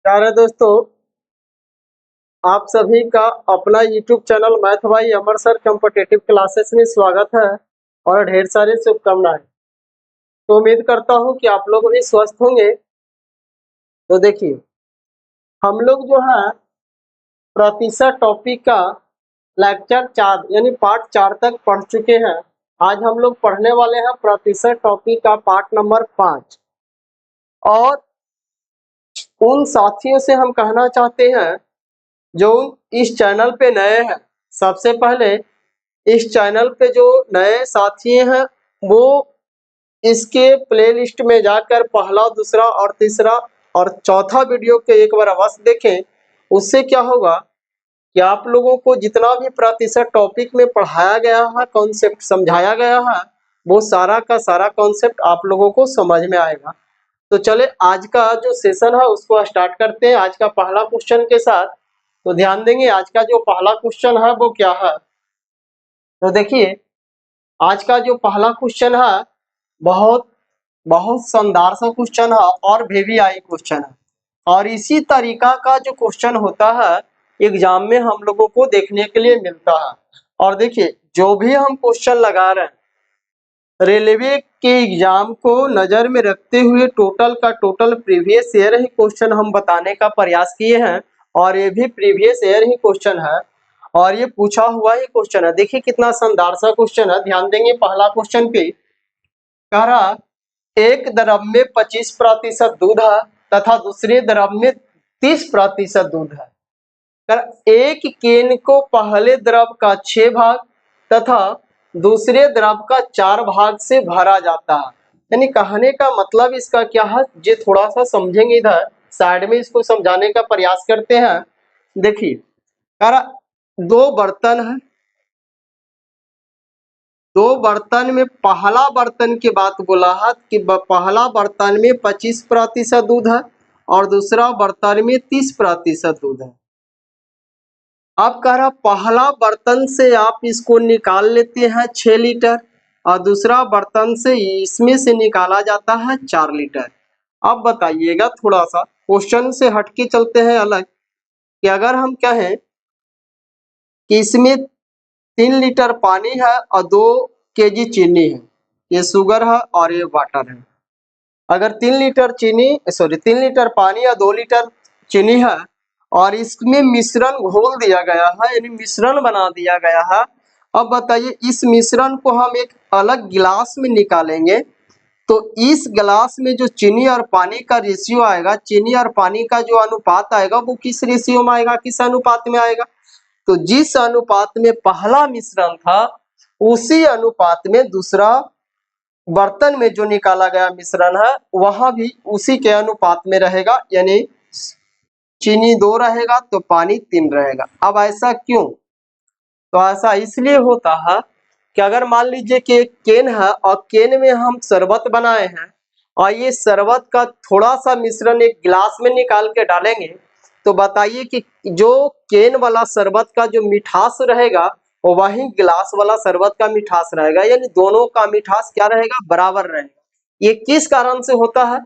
प्यारे दोस्तों, आप सभी का अपना YouTube चैनल मैथ भाई अमर सर कॉम्पिटिटिव क्लासेस में स्वागत है और ढेर सारी शुभकामनाएं। तो उम्मीद करता हूं कि आप लोग भी स्वस्थ होंगे। तो देखिए, हम लोग जो है प्रतिशत टॉपिक का लेक्चर 4 यानी पार्ट 4 तक पढ़ चुके हैं। आज हम लोग पढ़ने वाले हैं प्रतिशत टॉपिक का पार्ट नंबर 5। और उन साथियों से हम कहना चाहते हैं जो इस चैनल पे नए हैं, सबसे पहले इस चैनल पे जो नए साथी हैं वो इसके प्लेलिस्ट में जाकर पहला, दूसरा और तीसरा और चौथा वीडियो के एक बार अवश्य देखें। उससे क्या होगा कि आप लोगों को जितना भी प्रतिशत टॉपिक में पढ़ाया गया है, कॉन्सेप्ट समझाया गया है, वो सारा का सारा कॉन्सेप्ट आप लोगों को समझ में आएगा। तो चले आज का जो सेशन है उसको स्टार्ट करते हैं आज का पहला क्वेश्चन के साथ। तो ध्यान देंगे, आज का जो पहला क्वेश्चन है वो क्या है। तो देखिए, आज का जो पहला क्वेश्चन है बहुत बहुत शानदार सा क्वेश्चन है और VVI क्वेश्चन है। और इसी तरीका का जो क्वेश्चन होता है एग्जाम में हम लोगों को देखने के लिए मिलता है। और देखिए, जो भी हम क्वेश्चन लगा रहे हैं रेलवे के एग्जाम को नजर में रखते हुए टोटल का टोटल प्रीवियस ईयर ही क्वेश्चन हम बताने का प्रयास किए हैं। और ये भी प्रीवियस ईयर ही क्वेश्चन है और ये पूछा हुआ ही क्वेश्चन है। देखिए कितना शानदार सा क्वेश्चन है। ध्यान देंगे पहला क्वेश्चन पे, कह रहा एक द्रव में 25% दूध है तथा दूसरे द्रव में 30% दूध है। एक केन को पहले द्रव का 6 भाग तथा दूसरे द्रव का 4 भाग से भरा जाता है। यानी कहने का मतलब इसका क्या है, ये थोड़ा सा समझेंगे। इधर साइड में इसको समझाने का प्रयास करते हैं। देखिए, दो बर्तन है, दो बर्तन में पहला बर्तन की बात बोला है कि पहला बर्तन में 25% दूध है और दूसरा बर्तन में 30% दूध है। अब कह रहा पहला बर्तन से आप इसको निकाल लेते हैं 6 लीटर और दूसरा बर्तन से इसमें से निकाला जाता है 4 लीटर। अब बताइएगा, थोड़ा सा क्वेश्चन से हटके चलते हैं अलग, कि अगर हम कहें कि इसमें 3 लीटर पानी है और 2 केजी चीनी है, ये शुगर है और ये वाटर है। अगर 3 लीटर चीनी 3 लीटर पानी या 2 लीटर चीनी है और इसमें मिश्रण घोल दिया गया है, यानी मिश्रण बना दिया गया है। अब बताइए, इस मिश्रण को हम एक अलग गिलास में निकालेंगे तो इस गिलास में जो चीनी और पानी का रेशियो आएगा, चीनी और पानी का जो अनुपात आएगा वो किस रेशियो में आएगा, किस अनुपात में आएगा। तो जिस अनुपात में पहला मिश्रण था उसी अनुपात में दूसरा बर्तन में जो निकाला गया मिश्रण है वहां भी उसी के अनुपात में रहेगा। यानी चीनी 2 रहेगा तो पानी 3 रहेगा। अब ऐसा क्यों? तो ऐसा इसलिए होता है कि अगर मान लीजिए कि एक केन है और केन में हम शरबत बनाए हैं और ये शरबत का थोड़ा सा मिश्रण एक गिलास में निकाल के डालेंगे, तो बताइए कि जो केन वाला शरबत का जो मिठास रहेगा वो वही गिलास वाला शरबत का मिठास रहेगा। यानी दोनों का मिठास क्या रहेगा, बराबर रहेगा। ये किस कारण से होता है?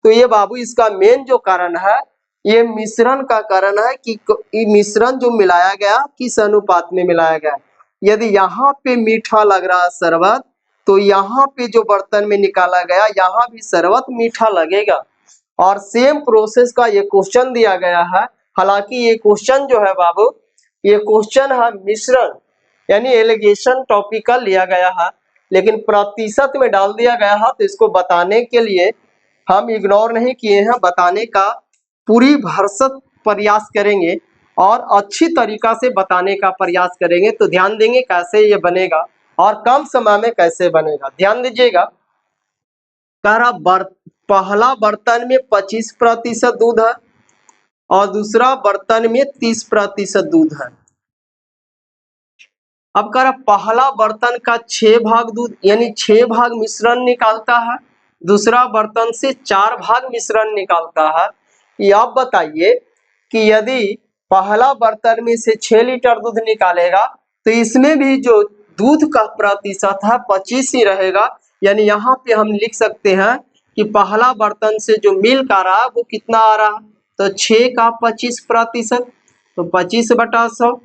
तो ये बाबू इसका मेन जो कारण है ये मिश्रण का कारण है कि ये मिश्रण जो मिलाया गया किस अनुपात में मिलाया गया। यदि यहाँ पे मीठा लग रहा है शरबत तो यहाँ पे जो बर्तन में निकाला गया यहाँ भी शरबत मीठा लगेगा। और सेम प्रोसेस का ये क्वेश्चन दिया गया है। हालांकि ये क्वेश्चन जो है बाबू, ये क्वेश्चन है मिश्रण यानी एलिगेशन टॉपिक का लिया गया है, लेकिन प्रतिशत में डाल दिया गया है। तो इसको बताने के लिए हम इग्नोर नहीं किए हैं, बताने का पूरी भरसक प्रयास करेंगे और अच्छी तरीका से बताने का प्रयास करेंगे। तो ध्यान देंगे कैसे ये बनेगा और कम समय में कैसे बनेगा। ध्यान दीजिएगा, पहला बर्तन में 25% दूध है और दूसरा बर्तन में 30% दूध है। अब कह रहा पहला बर्तन का 6 भाग दूध यानी 6 भाग मिश्रण निकालता है, दूसरा बर्तन से 4 भाग मिश्रण निकालता है। ये आप बताइए कि यदि पहला बर्तन में से 6 लीटर दूध निकालेगा तो इसमें भी जो दूध का प्रतिशत है 25 ही रहेगा। यानी यहाँ पे हम लिख सकते हैं कि पहला बर्तन से जो मिल्क आ रहा है वो कितना आ रहा है, तो 6 का 25%, तो 25/100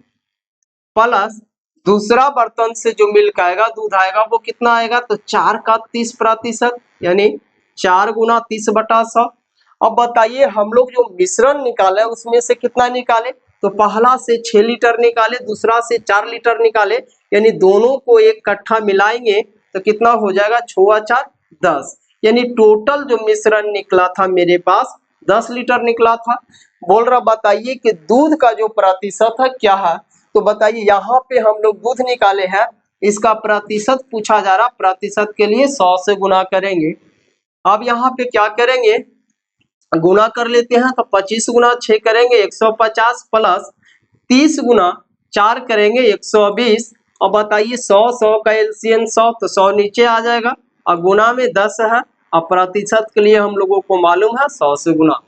प्लस दूसरा बर्तन से जो मिल्क आएगा, दूध आएगा, वो कितना आएगा, तो 4 का 30%, यानी 4 गुना 30/100। अब बताइए हम लोग जो मिश्रण निकाले उसमें से कितना निकाले, तो पहला से 6 लीटर निकाले, दूसरा से 4 लीटर निकाले, यानी दोनों को एक इकट्ठा मिलाएंगे तो कितना हो जाएगा, 6 4 10, यानी टोटल जो मिश्रण निकला था मेरे पास 10 लीटर निकला था। बोल रहा बताइए कि दूध का जो प्रतिशत है क्या है, तो बताइए यहाँ पे हम लोग दूध निकाले हैं, इसका प्रतिशत पूछा जा रहा, प्रतिशत के लिए 100 से गुना करेंगे। अब यहाँ पे क्या करेंगे, गुना कर लेते हैं, तो 25 गुना 6 करेंगे 150 प्लस 30 गुना 4 करेंगे 120। और बताइए 100 का एलसीएम 100, तो 100 नीचे आ जाएगा और गुना में 10 है और प्रतिशत के लिए हम लोगों को मालूम है 100 से गुना।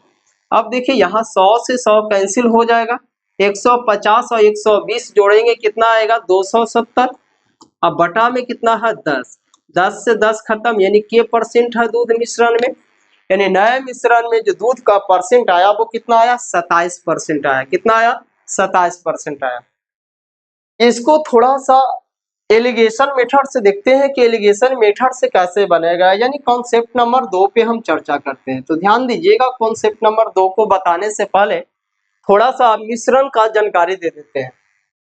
अब देखिए यहाँ 100 से 100 कैंसिल हो जाएगा, 150 और 120 जोड़ेंगे कितना आएगा, 270। अब बटा में कितना है 10, 10 से 10 खत्म, यानी के परसेंट है दूध मिश्रण में, यानी नए मिश्रण में जो दूध का परसेंट आया वो कितना आया, 27% आया। कितना आया, 27% आया। इसको थोड़ा सा एलिगेशन मेथड से देखते हैं कि एलिगेशन मेथड से कैसे बनेगा, यानी कॉन्सेप्ट नंबर 2 पे हम चर्चा करते हैं। तो ध्यान दीजिएगा, कॉन्सेप्ट नंबर 2 को बताने से पहले थोड़ा सा मिश्रण का जानकारी दे देते हैं।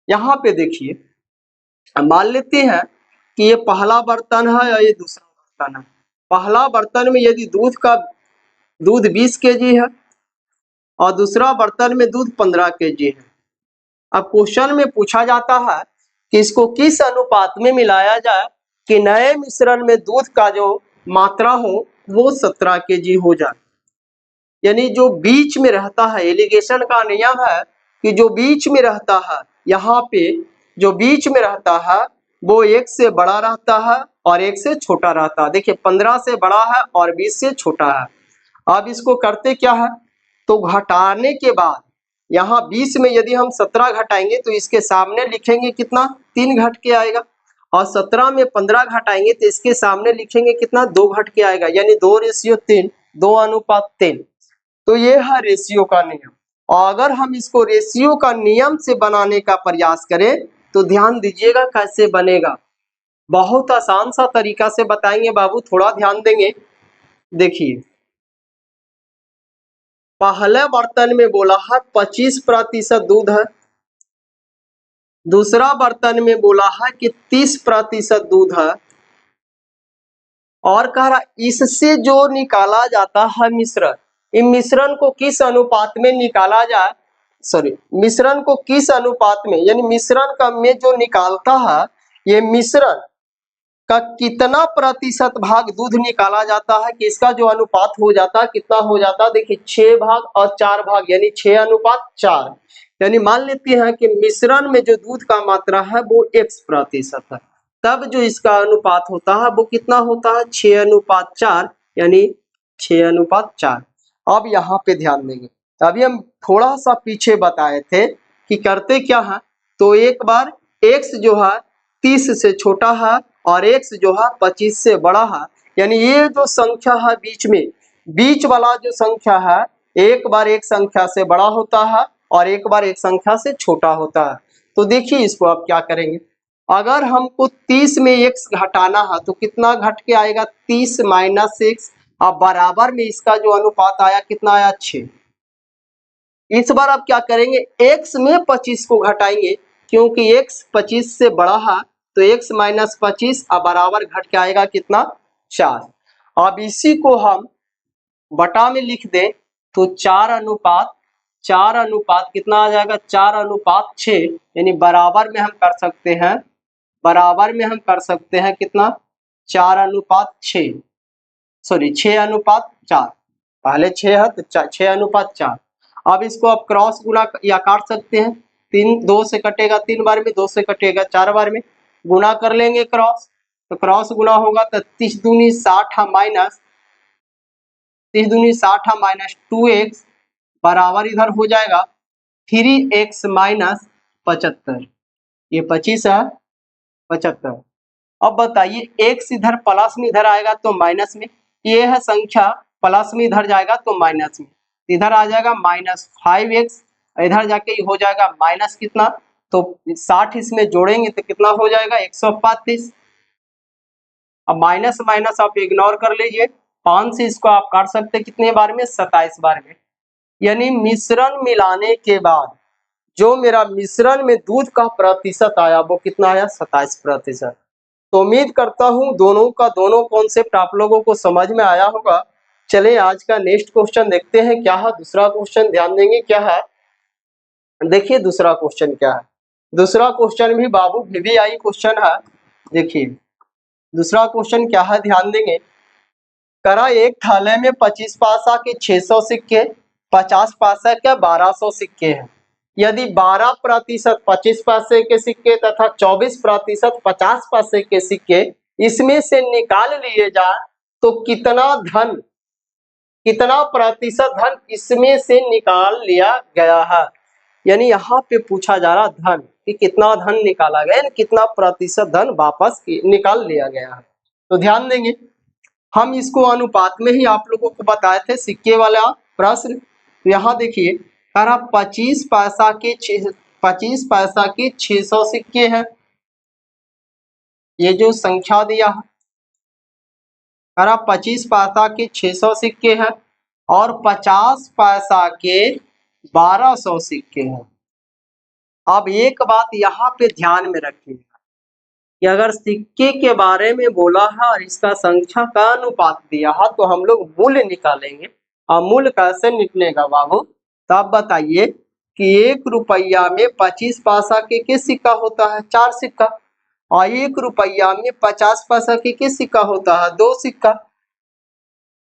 यहाँ पे देखिए, मान लेते हैं कि ये पहला बर्तन है और ये दूसरा बर्तन है। पहला बर्तन में यदि दूध 20 केजी है और दूसरा बर्तन में दूध 15 केजी है। अब क्वेश्चन में पूछा जाता है कि इसको किस अनुपात में मिलाया जाए कि नए मिश्रण में दूध का जो मात्रा हो वो 17 केजी हो जाए, यानी जो बीच में रहता है, एलिगेशन का नियम है कि जो बीच में रहता है, यहाँ पे जो बीच में रहता है वो 1 से बड़ा रहता है और 1 से छोटा रहता है। देखिए 15 से बड़ा है और 20 से छोटा है। अब इसको करते क्या है, तो घटाने के बाद यहाँ 20 में यदि हम 17 घटाएंगे तो इसके सामने लिखेंगे कितना, 3 घट के आएगा, और 17 में 15 घटाएंगे तो इसके सामने लिखेंगे कितना, 2 घट के आएगा, यानी 2:3, 2:3। तो ये है रेशियो का नियम। और अगर हम इसको रेशियो का नियम से बनाने का प्रयास करें तो ध्यान दीजिएगा कैसे बनेगा, बहुत आसान सा तरीका से बताएंगे बाबू, थोड़ा ध्यान देंगे। देखिए पहले बर्तन में बोला है 25% दूध है, दूसरा बर्तन में बोला है कि 30% दूध है, और कह रहा इससे जो निकाला जाता है मिश्रण, इन मिश्रण को किस अनुपात में निकाला जाए, मिश्रण को किस अनुपात में, यानी मिश्रण का में जो निकालता है, ये मिश्रण का कितना प्रतिशत भाग दूध निकाला जाता है कि इसका जो अनुपात हो जाता है कितना हो जाता है, देखिए 6 भाग और 4 भाग, यानी 6:4। यानी मान लेते हैं कि मिश्रण में जो दूध का मात्रा है वो X% है, तब जो इसका अनुपात होता है वो कितना होता है, 6:4, यानी 6:4। अब यहाँ पे ध्यान देंगे, अभी हम थोड़ा सा पीछे बताए थे कि करते क्या है, तो एक बार X जो है 30 से छोटा है और X जो है 25 से बड़ा है, यानी ये जो संख्या है बीच में, बीच वाला जो संख्या है एक बार एक संख्या से बड़ा होता है और एक बार एक संख्या से छोटा होता है। तो देखिए इसको आप क्या करेंगे, अगर हमको 30 में X घटाना है तो कितना घट के आएगा, 30 - X, अब बराबर में इसका जो अनुपात आया कितना आया, 6। इस बार आप क्या करेंगे, X में 25 को घटाएंगे, क्योंकि X 25 से बड़ा है, तो X - 25 अब बराबर घट के आएगा कितना, 4। अब इसी को हम बटा में लिख दें तो 4:4 कितना आ जाएगा, 4:6, यानी बराबर में हम कर सकते हैं, बराबर में हम कर सकते हैं कितना, 4:6, 6:4, पहले 6 है तो 6:4। अब इसको आप क्रॉस गुना या काट सकते हैं, 3 2 से कटेगा 3 बार में, 2 से कटेगा 4 बार में, गुना कर लेंगे क्रॉस, तो क्रॉस गुना होगा तो 30 दूनी 60 माइनस 2x बराबर इधर हो जाएगा 3x - 75, ये 25 है 75। अब बताइए x इधर प्लस में इधर आएगा तो माइनस में, ये है संख्या प्लस में इधर जाएगा तो माइनस में, इधर आ जाएगा -5x, इधर जाके हो जाएगा माइनस कितना, तो 60 इसमें जोड़ेंगे तो कितना हो जाएगा 135। अब माइनस माइनस आप इग्नोर कर लीजिए, 5 से इसको आप काट सकते हैं कितने बार में, 27 बार में। यानी मिश्रण मिलाने के बाद जो मेरा मिश्रण में दूध का प्रतिशत आया वो कितना आया, 27%। तो उम्मीद करता हूं दोनों का दोनों कॉन्सेप्ट आप लोगों को समझ में आया होगा। चलिए आज का नेक्स्ट क्वेश्चन देखते हैं क्या है। दूसरा क्वेश्चन ध्यान देंगे क्या है, देखिए दूसरा क्वेश्चन क्या है। दूसरा क्वेश्चन भी बाबू VVI क्वेश्चन है। देखिए दूसरा क्वेश्चन क्या है, ध्यान देंगे। करा एक थाले में 25 पैसा के 600 सिक्के, 50 पैसा के 1200 सिक्के हैं। यदि 12% 25 पैसे के सिक्के तथा 24% 50 पैसे के सिक्के इसमें से निकाल लिए जाए तो कितना प्रतिशत धन इसमें से निकाल लिया गया है। यानी यहाँ पे पूछा जा रहा धन कि कितना धन निकाला गया, कितना प्रतिशत धन वापस निकाल लिया गया है। तो ध्यान देंगे, हम इसको अनुपात में ही आप लोगों को बताए थे सिक्के वाला प्रश्न। तो यहाँ देखिए 25 पैसा के 600 सिक्के हैं, ये जो संख्या दिया है 25 पैसा के 600 सिक्के हैं और 50 पैसा के 1200 सिक्के हैं। अब एक बात यहाँ पे ध्यान में रखिएगा कि अगर सिक्के के बारे में बोला है और इसका संख्या का अनुपात दिया है तो हम लोग मूल्य निकालेंगे। और मूल्य कैसे निकलेगा बाबू, तो आप बताइए कि 1 रुपया में 25 पैसा के सिक्का होता है 4 सिक्का, और 1 रुपया में 50 पैसा के सिक्का होता है 2 सिक्का।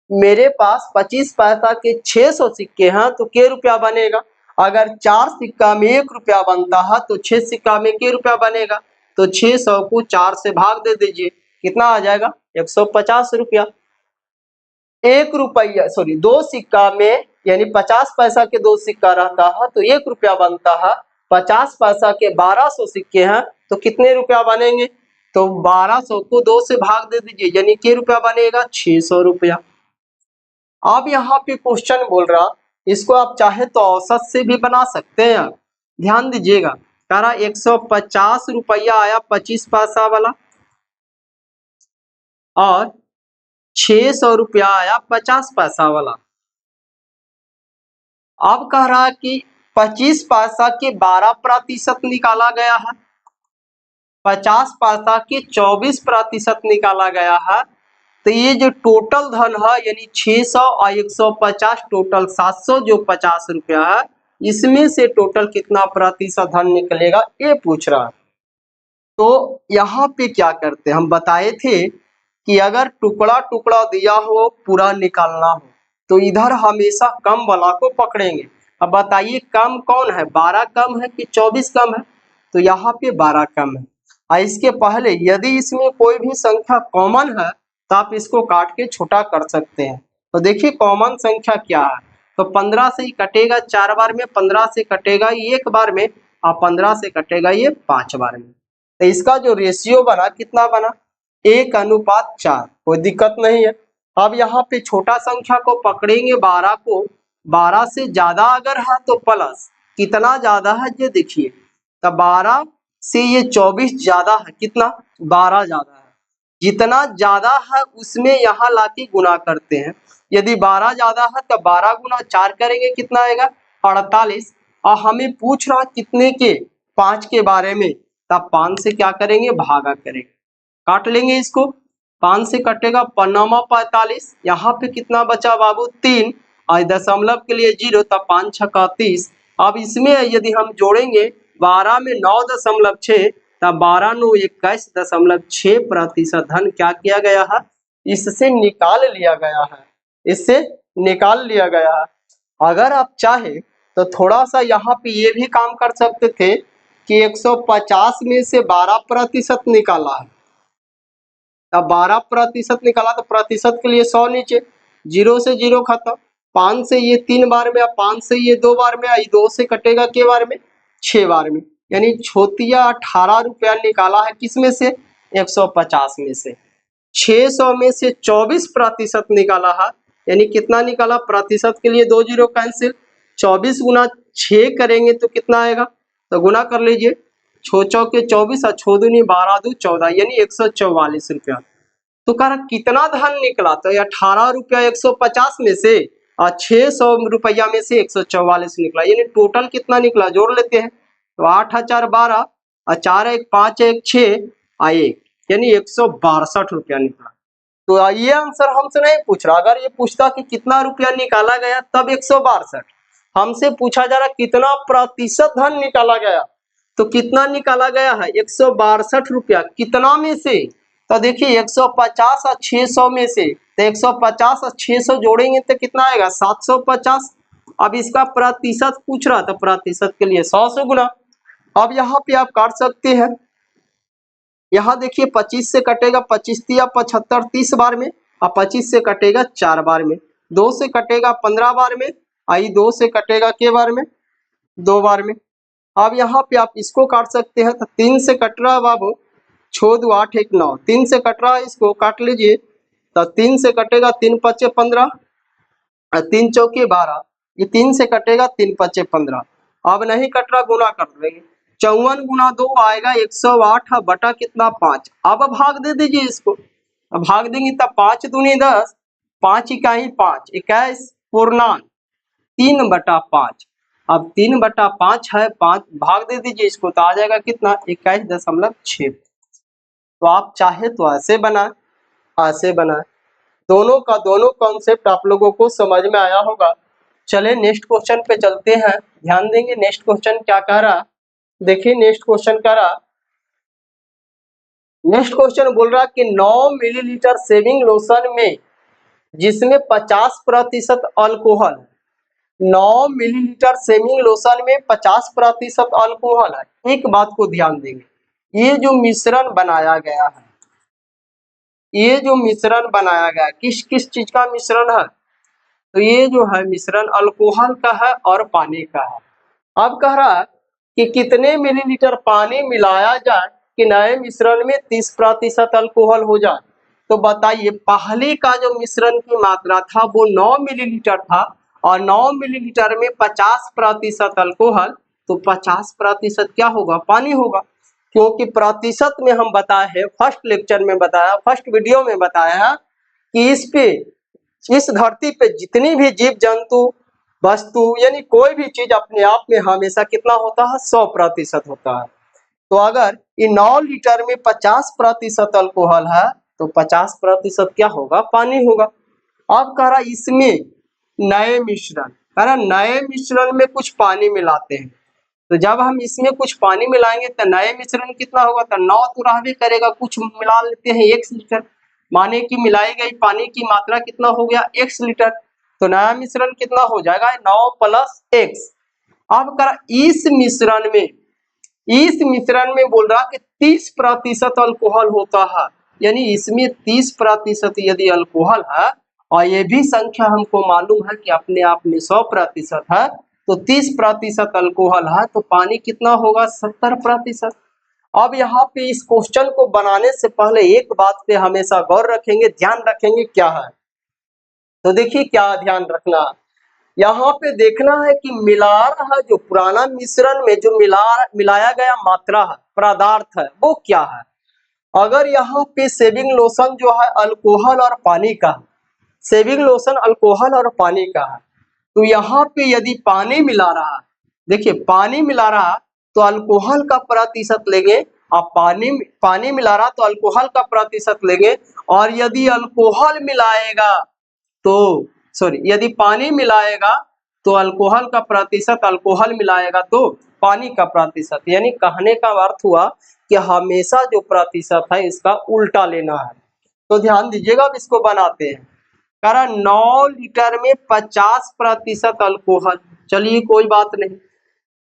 मेरे पास 25 पैसा के 600 सिक्के हैं तो के रुपया बनेगा। अगर 4 सिक्का में 1 रुपया बनता है तो 6 सिक्का में के रुपया बनेगा। तो 600 को 4 से भाग दे दीजिए, कितना आ जाएगा 150 रुपया। 1 रुपया 2 सिक्का में यानी 50 पैसा के 2 सिक्का रहता है तो 1 रुपया बनता है। 50 पैसा के 1200 सिक्के हैं तो कितने रुपया बनेंगे, तो 1200 को 2 से भाग दे दीजिए यानी के रुपया बनेगा 600 रुपया। अब यहाँ पे क्वेश्चन बोल रहा, इसको आप चाहे तो औसत से भी बना सकते हैं। ध्यान दीजिएगा, कह रहा 150 रुपया आया 25 पैसा वाला और 600 रुपया आया 50 पैसा वाला। अब कह रहा कि 25 पैसा के 12% निकाला गया है, 50 पैसा के 24% निकाला गया है। तो ये जो टोटल धन है यानी 600 और 150 टोटल 700 जो 50 रुपया है, इसमें से टोटल कितना प्रतिशत धन निकलेगा ये पूछ रहा है। तो यहाँ पे क्या करते हैं, हम बताए थे कि अगर टुकड़ा टुकड़ा दिया हो पूरा निकालना हो तो इधर हमेशा कम वाला को पकड़ेंगे। अब बताइए कम कौन है, 12 कम है कि 24 कम है, तो यहाँ पे 12 कम है। और इसके पहले यदि इसमें कोई भी संख्या कॉमन है तो आप इसको काट के छोटा कर सकते हैं। तो देखिए कॉमन संख्या क्या है, तो 15 से ही कटेगा 4 बार में, 15 से कटेगा 1 बार में और 15 से कटेगा ये 5 बार में। तो इसका जो रेशियो बना कितना बना, 1:4, कोई दिक्कत नहीं है। अब यहाँ पे छोटा संख्या को पकड़ेंगे 12 को, 12 से ज्यादा अगर है तो प्लस, कितना ज्यादा है ये देखिए, तो 12 से ये 24 ज्यादा है, कितना 12 ज्यादा है। जितना ज्यादा है उसमें यहाँ लाके गुना करते हैं। यदि 12 ज्यादा है तो 12 गुना 4 करेंगे कितना आएगा 48। और हमें पूछ रहा कितने के, 5 के बारे में, तब 5 से क्या करेंगे भागा करेंगे, काट लेंगे इसको, 5 से कटेगा 5 45, यहाँ पे कितना बचा बाबू 3 और दशमलव के लिए 0, तब 5 6 30। अब इसमें यदि हम जोड़ेंगे 12 में 9.6 तब 12 9 21.6% धन क्या किया गया है, इससे निकाल लिया गया है, इससे निकाल लिया गया है। अगर आप चाहे तो थोड़ा सा यहाँ पे ये भी काम कर सकते थे कि 150 में से 12% निकाला है, अब 12% निकाला तो प्रतिशत के लिए 100 नीचे, 0 से 0 खत्म, 5 से ये 3 बार में, 5 से ये 2 बार में, 2 से कटेगा के बार में 6 बार में, यानी छोटिया 18 रुपया निकाला है किसमें से 150 में से। 600 में से 24% निकाला है यानी कितना निकाला, प्रतिशत के लिए 2 जीरो कैंसिल, 24 गुना 6 करेंगे तो कितना आएगा, तो गुना कर लीजिए, 6 चौके 24 और 6 दूनी 12 दू 14 यानी 144 रुपया। तो कह रहा कितना धन निकला, तो 18 रुपया 150 में से और 600 रुपया में से 144 निकला, यानी टोटल कितना निकला, जोड़ लेते हैं तो 8,012 और 4 1 5 1 6 और 1 यानी 162 रुपया निकला। तो ये आंसर हमसे नहीं पूछ रहा, अगर ये पूछता कि कितना रुपया निकाला गया तब 162, हमसे पूछा जा रहा कितना प्रतिशत धन निकाला गया, तो कितना निकाला गया है 162 रुपया, कितना में से, तो देखिए 150 और 600 में से, तो 150 और 600 जोड़ेंगे तो कितना आएगा 750। अब इसका प्रतिशत पूछ रहा, तो प्रतिशत के लिए 100 से गुना। अब यहाँ पे आप काट सकते हैं, यहाँ देखिए 25 से कटेगा 25 या 75 30 बार में, और 25 से कटेगा 4 बार में, 2 से कटेगा 15 बार में, आई 2 से कटेगा के बार में, 2 बार में। अब यहाँ पे आप इसको काट सकते हैं, तो 3 से कट रहा है बाबू, 6 2 8 1 9, 3 से कट रहा है, इसको काट लीजिए, तो 3 से कटेगा 3 5 15 और 3 चौके 12, ये 3 से कटेगा 3 5 15, अब नहीं कट रहा गुना कर देंगे, 54 गुना 2 आएगा 108 बटा कितना 5, अब भाग दे दीजिए इसको, अब भाग देंगे तब 5 दूनी 10, 5 इकाई 5 21 पूर्णांक 3 बटा 5, अब 3 बटा 5 है 5, भाग दे दीजिए इसको तो आ जाएगा कितना 21.6। तो आप चाहे तो ऐसे बनाए, ऐसे बनाए, दोनों का दोनों कॉन्सेप्ट आप लोगों को समझ में आया होगा। चले नेक्स्ट क्वेश्चन पे चलते हैं, ध्यान देंगे नेक्स्ट क्वेश्चन क्या कह रहा, देखिए नेक्स्ट क्वेश्चन कह रहा, नेक्स्ट क्वेश्चन बोल रहा कि 9 मिलीलीटर शेविंग लोशन में जिसमें 50% अल्कोहल, 9 मिलीलीटर शेविंग लोशन में 50% अल्कोहल है। एक बात को ध्यान देंगे, ये जो मिश्रण बनाया गया है, ये जो मिश्रण बनाया गया किस किस चीज का मिश्रण है, तो ये जो है मिश्रण अल्कोहल का है और पानी का है। अब कह रहा है कि कितने मिलीलीटर पानी मिलाया जाए कि नए मिश्रण में 30% अल्कोहल हो जाए, तो बताइए पहले का जो मिश्रण की मात्रा था वो 9 मिलीलीटर था और 9 मिलीलीटर में 50% अल्कोहल, तो 50% क्या होगा, पानी होगा, क्योंकि प्रतिशत में हम बताए हैं, फर्स्ट लेक्चर में बताया, फर्स्ट वीडियो में बताया कि इस धरती पे जितनी भी जीव जंतु वस्तु यानी कोई भी चीज अपने आप में हमेशा कितना होता है 100% होता है। तो अगर ये 9 लीटर में 50% अल्कोहल है तो 50% क्या होगा, पानी होगा। अब कह रहा इसमें नए मिश्रण, कह रहा नए मिश्रण में कुछ पानी मिलाते हैं, तो जब हम इसमें कुछ पानी मिलाएंगे तो नए मिश्रण कितना होगा, तो 9 तो रहबे करेगा, कुछ मिला लेते हैं 1 लीटर, माने कि मिलाई गई पानी की मात्रा कितना हो गया 1 लीटर, तो नया मिश्रण कितना हो जाएगा 9 + x। अब कर इस मिश्रण में बोल रहा कि 30% अल्कोहल होता है, यानी इसमें 30% यदि अल्कोहल है और ये भी संख्या हमको मालूम है कि अपने आप में 100% है, तो 30% अल्कोहल है तो पानी कितना होगा 70%। अब यहाँ पे इस क्वेश्चन को बनाने से पहले एक बात पे हमेशा गौर रखेंगे, ध्यान रखेंगे क्या है, तो देखिए क्या ध्यान रखना, यहाँ पे देखना है कि मिला रहा जो पुराना मिश्रण में जो मिलाया गया मात्रा है, पदार्थ है, वो क्या है। अगर यहाँ पे शेविंग लोशन जो है अल्कोहल और पानी का, शेविंग लोशन अल्कोहल और पानी का है, तो यहाँ पे यदि पानी मिला रहा, देखिए पानी मिला रहा तो अल्कोहल का प्रतिशत लेंगे, आप पानी मिला रहा तो अल्कोहल का प्रतिशत लेंगे, और यदि अल्कोहल मिलाएगा तो यदि पानी मिलाएगा तो अल्कोहल का प्रतिशत, अल्कोहल मिलाएगा तो पानी का प्रतिशत, यानी कहने का अर्थ हुआ कि हमेशा जो प्रतिशत है इसका उल्टा लेना है। तो ध्यान दीजिएगा, अब इसको बनाते हैं। कारण 9 लीटर में 50% अल्कोहल, चलिए कोई बात नहीं,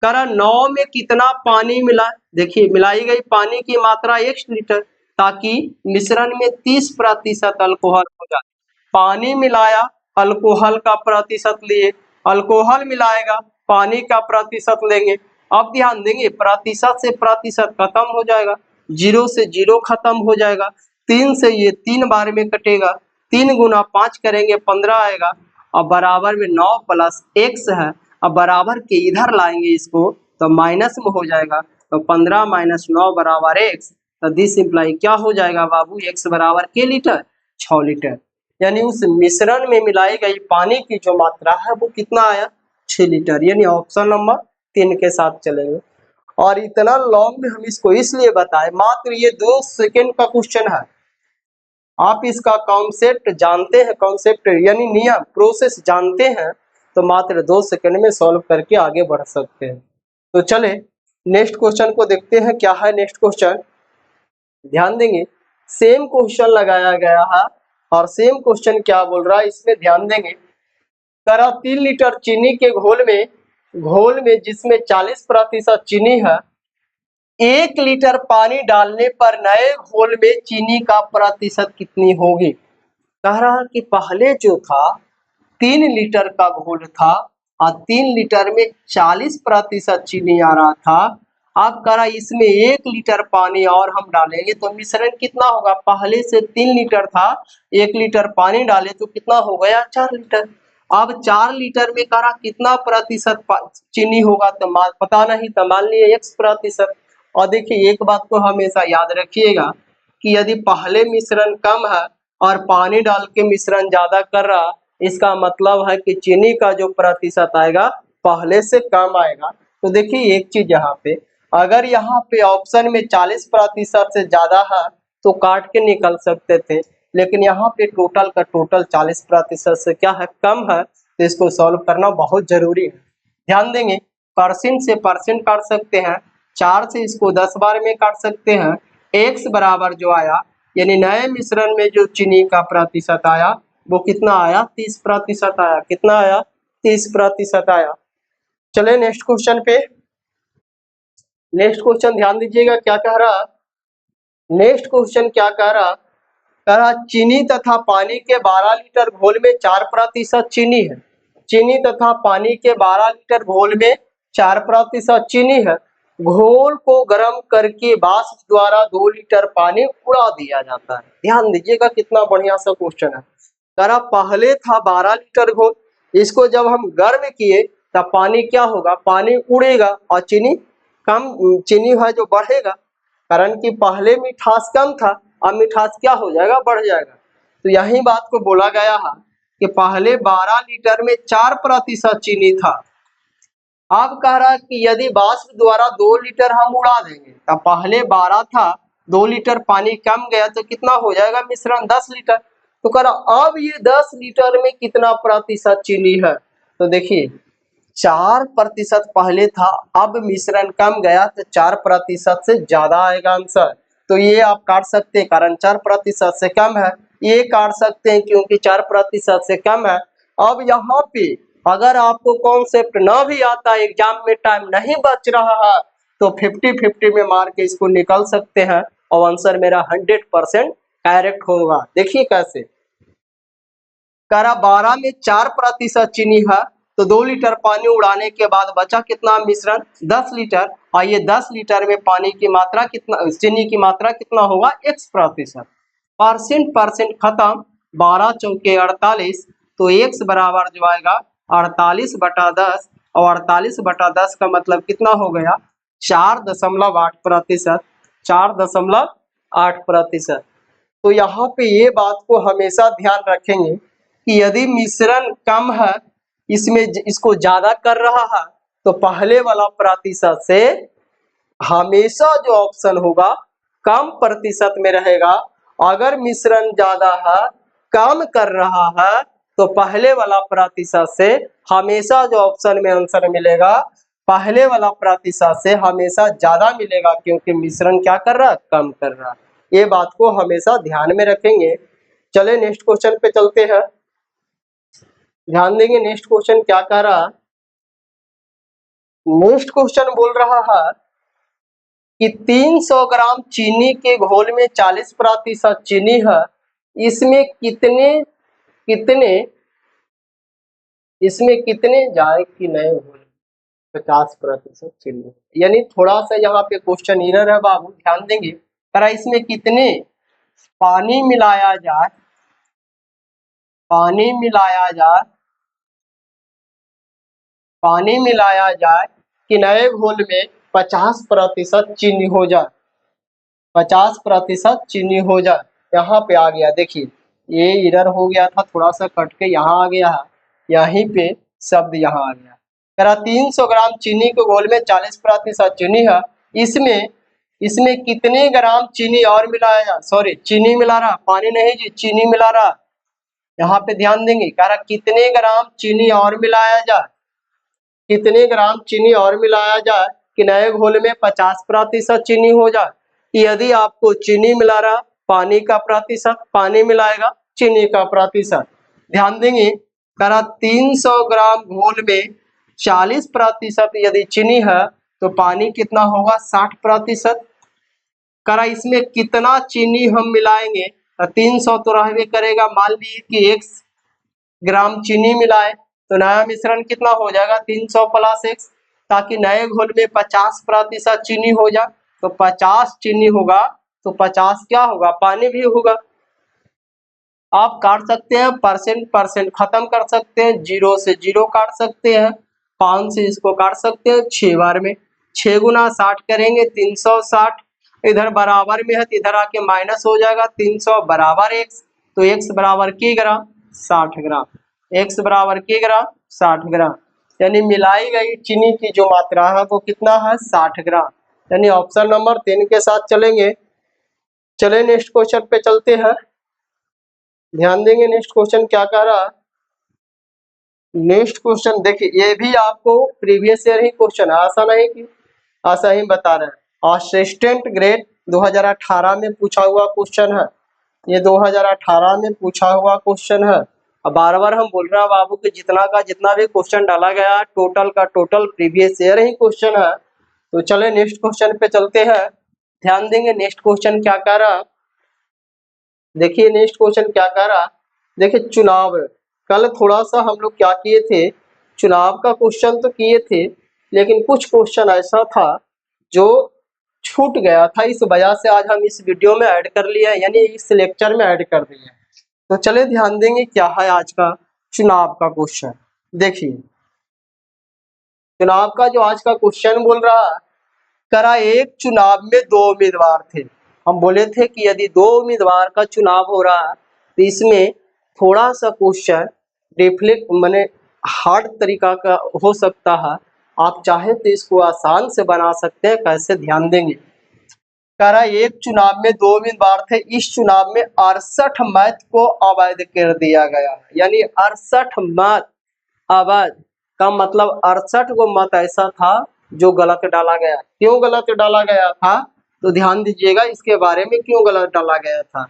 कारण 9 में कितना पानी मिला, देखिए मिलाई गई पानी की मात्रा 1 लीटर, ताकि मिश्रण में 30% अल्कोहल हो जाए। पानी मिलाया, अल्कोहल का प्रतिशत लिए, अल्कोहल मिलाएगा पानी का प्रतिशत लेंगे। अब ध्यान देंगे प्रतिशत से प्रतिशत खत्म हो जाएगा, 0 से 0 खत्म हो जाएगा, 3 से ये 3 बार में कटेगा, 3 गुना 5 करेंगे 15 आएगा और बराबर में 9 प्लस x है। अब बराबर के इधर लाएंगे इसको तो माइनस में हो जाएगा, तो 15 माइनस 9 बराबर x। तो दिस इम्प्लाई क्या हो जाएगा बाबू, x बराबर के लीटर 6 लीटर। यानी उस मिश्रण में मिलाई गई पानी की जो मात्रा है वो कितना आया 6 लीटर। यानी ऑप्शन नंबर 3 के साथ चलेंगे। और इतना लॉन्ग में हम इसको इसलिए बताए, मात्र ये 2 सेकंड का क्वेश्चन है। आप इसका कॉन्सेप्ट जानते हैं, कॉन्सेप्ट यानी नियम प्रोसेस जानते हैं तो मात्र 2 सेकंड में सॉल्व करके आगे बढ़ सकते हैं। तो चले नेक्स्ट क्वेश्चन को देखते हैं। क्या है नेक्स्ट क्वेश्चन, ध्यान देंगे। सेम क्वेश्चन लगाया गया है और सेम क्वेश्चन क्या बोल रहा है इसमें ध्यान देंगे। करा 3 लीटर चीनी के घोल में जिसमें 40% चीनी है, 1 लीटर पानी डालने पर नए घोल में चीनी का प्रतिशत कितनी होगी। कह रहा कि पहले जो था 3 लीटर का घोल था और 3 लीटर में 40% चीनी आ रहा था। अब कह रहा इसमें 1 लीटर पानी और हम डालेंगे तो मिश्रण कितना होगा। पहले से 3 लीटर था, 1 लीटर पानी डाले तो कितना हो गया 4 लीटर। अब 4 लीटर में कह रहा कितना प्रतिशत चीनी होगा तो पता नहीं, तो मान लिए x%। और देखिए एक बात को हमेशा याद रखिएगा कि यदि पहले मिश्रण कम है और पानी डाल के मिश्रण ज्यादा कर रहा, इसका मतलब है कि चीनी का जो प्रतिशत आएगा पहले से कम आएगा। तो देखिए एक चीज यहाँ पे, अगर यहाँ पे ऑप्शन में 40% से ज्यादा है तो काट के निकल सकते थे, लेकिन यहाँ पे टोटल का टोटल 40% से क्या है कम है, तो इसको सॉल्व करना बहुत जरूरी है। ध्यान देंगे, परसेंट से परसेंट काट सकते हैं, 4 से इसको 10 बार में काट सकते हैं। x बराबर जो आया यानी नए मिश्रण में जो चीनी का प्रतिशत आया वो कितना आया 30% आया। कितना आया 30% आया। चले नेक्स्ट क्वेश्चन पे। नेक्स्ट क्वेश्चन ध्यान दीजिएगा क्या कह रहा, नेक्स्ट क्वेश्चन क्या कह रहा चीनी तथा पानी के 12 लीटर घोल में 4% चीनी है। चीनी तथा पानी के 12 लीटर घोल में 4% चीनी है। घोल को गर्म करके वाष्प द्वारा 2 लीटर पानी उड़ा दिया जाता है। ध्यान दीजिएगा कितना बढ़िया सा क्वेश्चन है। करा पहले था 12 लीटर घोल, इसको जब हम गर्म किए तब पानी क्या होगा, पानी उड़ेगा और चीनी है जो बढ़ेगा, कारण कि पहले मिठास कम था अब मिठास क्या हो जाएगा बढ़ जाएगा। तो यही बात को बोला गया है कि पहले 12 लीटर में 4% चीनी था। अब कह रहा है कि यदि वाष्प द्वारा 2 लीटर हम उड़ा देंगे, तब पहले 12 था 2 लीटर पानी कम गया तो कितना हो जाएगा मिश्रण 10 लीटर। तो कह रहा अब ये 10 लीटर में कितना प्रतिशत चीनी है, तो देखिए 4% पहले था, अब मिश्रण कम गया तो 4% से ज्यादा आएगा आंसर। तो ये आप काट सकते हैं कारण 4% से कम है, ये काट सकते हैं क्योंकि 4% से कम है। अब यहाँ पे अगर आपको कॉन्सेप्ट ना भी आता, एग्जाम में टाइम नहीं बच रहा है, तो 50-50 में मार के इसको निकल सकते हैं और आंसर मेरा 100% करेक्ट होगा। देखिए कैसे, करा 12 में 4% चीनी है तो 2 लीटर पानी उड़ाने के बाद बचा कितना मिश्रण 10 लीटर, और ये 10 लीटर में पानी की मात्रा कितना, चीनी की मात्रा कितना होगा x%। परसेंट खत्म, 12 चौके 48, तो x बराबर जो आएगा 48/10, और 48/10 का मतलब कितना हो गया 4.8%। 4.8%। तो यहाँ पे ये बात को हमेशा ध्यान रखेंगे कि यदि मिश्रण कम है, इसमें इसको ज्यादा कर रहा है, तो पहले वाला प्रतिशत से हमेशा जो ऑप्शन होगा कम प्रतिशत में रहेगा। अगर मिश्रण ज्यादा है कम कर रहा है तो पहले वाला प्रतिशत से हमेशा जो ऑप्शन में आंसर मिलेगा पहले वाला प्रतिशत से हमेशा ज्यादा मिलेगा, क्योंकि मिश्रण क्या कर रहा है कम कर रहा है। ये बात को हमेशा ध्यान में रखेंगे। चले नेक्स्ट क्वेश्चन पे चलते हैं। ध्यान देंगे नेक्स्ट क्वेश्चन क्या कह रहा, नेक्स्ट क्वेश्चन बोल रहा है कि 300 ग्राम चीनी के घोल में 40% चीनी है, इसमें कितने जाए कि नए घोल 50% चीनी। यानी थोड़ा सा यहाँ पे क्वेश्चन इरर है बाबू, ध्यान देंगे। इसमें कितने पानी मिलाया जाए पानी मिलाया जाए, पानी मिलाया जाए कि नए घोल में 50% चीनी हो जाए, 50% चीनी हो जाए। यहाँ पे आ गया, देखिए ये इधर हो गया था, थोड़ा सा कट के यहाँ आ गया है, यहीं पे शब्द यहाँ आ गया। कह रहा 300 ग्राम चीनी के घोल में 40% चीनी है, इसमें इसमें कितने ग्राम चीनी और मिलाया जाए, सॉरी चीनी मिला रहा, पानी नहीं जी, चीनी मिला रहा। यहाँ पे ध्यान देंगे, कह रहा कितने ग्राम चीनी और मिलाया जाए, कितने ग्राम चीनी और मिलाया जाए कि नए घोल में 50% चीनी हो जाए। यदि आपको चीनी मिला रहा, पानी का प्रतिशत, पानी मिलाएगा चीनी का प्रतिशत। ध्यान देंगे, करा 300 ग्राम घोल में 40% यदि चीनी है तो पानी कितना होगा, 60%। करा इसमें कितना चीनी हम मिलाएंगे, 300 तो रहबे करेगा, मान लीजिए कि 1 ग्राम चीनी मिलाए तो नया मिश्रण कितना हो जाएगा, 300 प्लस 1, ताकि नए घोल में 50% चीनी हो जाए। तो 50 चीनी होगा तो 50 क्या होगा, पानी भी होगा। आप काट सकते हैं, परसेंट परसेंट खत्म कर सकते हैं, 0 से 0 काट सकते हैं, 5 से इसको काट सकते हैं 6 बार में। 6 गुना 60 करेंगे 360, इधर बराबर में है तो इधर आके माइनस हो जाएगा, 300 बराबर x, तो x बराबर की ग्राम, 60 ग्राम, x बराबर की ग्राम, 60 ग्राम। यानी मिलाई गई चीनी की जो मात्रा है वो कितना है, 60 ग्राम। यानी ऑप्शन नंबर 3 के साथ चलेंगे। चले नेक्स्ट क्वेश्चन पे चलते हैं, ध्यान देंगे नेक्स्ट क्वेश्चन क्या कह रहा है। नेक्स्ट क्वेश्चन देखिए, ये भी आपको प्रीवियस ईयर ही क्वेश्चन है, ऐसा नहीं कि ऐसा ही बता रहे हैं। असिस्टेंट ग्रेड 2018 में पूछा हुआ क्वेश्चन है, ये 2018 में पूछा हुआ क्वेश्चन है। अब बार बार हम बोल रहे हैं बाबू कि जितना का जितना भी क्वेश्चन डाला गया टोटल का टोटल प्रीवियस ईयर ही क्वेश्चन है। तो चले नेक्स्ट क्वेश्चन पे चलते हैं, ध्यान देंगे नेक्स्ट क्वेश्चन क्या कह रहा। देखिए नेक्स्ट क्वेश्चन क्या कह रहा, देखिए चुनाव, कल थोड़ा सा हम लोग क्या किए थे, चुनाव का क्वेश्चन तो किए थे, लेकिन कुछ क्वेश्चन ऐसा था जो छूट गया था, इस वजह से आज हम इस वीडियो में ऐड कर लिया है, यानी इस लेक्चर में ऐड कर दिया है। तो चले ध्यान देंगे क्या है आज का चुनाव का क्वेश्चन। देखिए चुनाव का जो आज का क्वेश्चन बोल रहा है, करा एक चुनाव में 2 उम्मीदवार थे। हम बोले थे कि यदि 2 उम्मीदवार का चुनाव हो रहा है तो इसमें थोड़ा सा क्वेश्चन डिफ्लेक्ट माने हार्ड तरीका का हो सकता है, आप चाहे तो इसको आसान से बना सकते हैं। कैसे, ध्यान देंगे, करा एक चुनाव में 2 उम्मीदवार थे, इस चुनाव में 68 मत को अवैध कर दिया गया, यानी 68 मत अवैध का मतलब 68 को मत ऐसा था जो गलत डाला गया। क्यों गलत डाला गया था, तो ध्यान दीजिएगा इसके बारे में, क्यों गलत डाला गया था।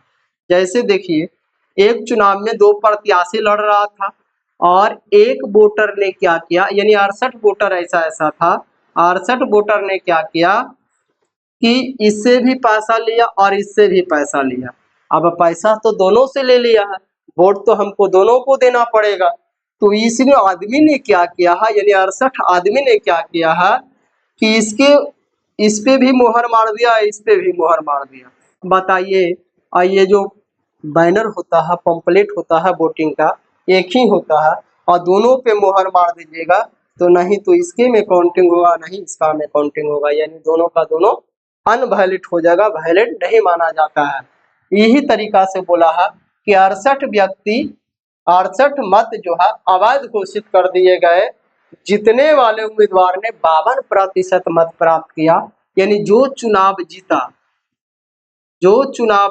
जैसे देखिए, एक चुनाव में 2 प्रत्याशी लड़ रहा था और एक वोटर ने क्या किया, यानी 68 वोटर ऐसा ऐसा था, 68 वोटर ने क्या किया कि इससे भी पैसा लिया और इससे भी पैसा लिया। अब पैसा तो दोनों से ले लिया है, वोट तो हमको दोनों को देना पड़ेगा। तो इसने आदमी ने क्या किया है, यानी 68 आदमी ने क्या किया है कि इसके इस पे भी मोहर मार दिया, इस पे भी मोहर मार दिया। बताइए, ये जो बैनर होता है, पंपलेट होता है वोटिंग का, एक ही होता है और दोनों पे मोहर मार दीजिएगा तो नहीं तो इसके में काउंटिंग होगा, नहीं इसका में काउंटिंग होगा, यानी दोनों का दोनों अनवैलिड हो जाएगा, वैलिड नहीं माना जाता है। यही तरीका से बोला है कि 68 मत जो है अवैध घोषित कर दिए गए। जीतने वाले उम्मीदवार ने 52% मत प्राप्त किया, यानी जो चुनाव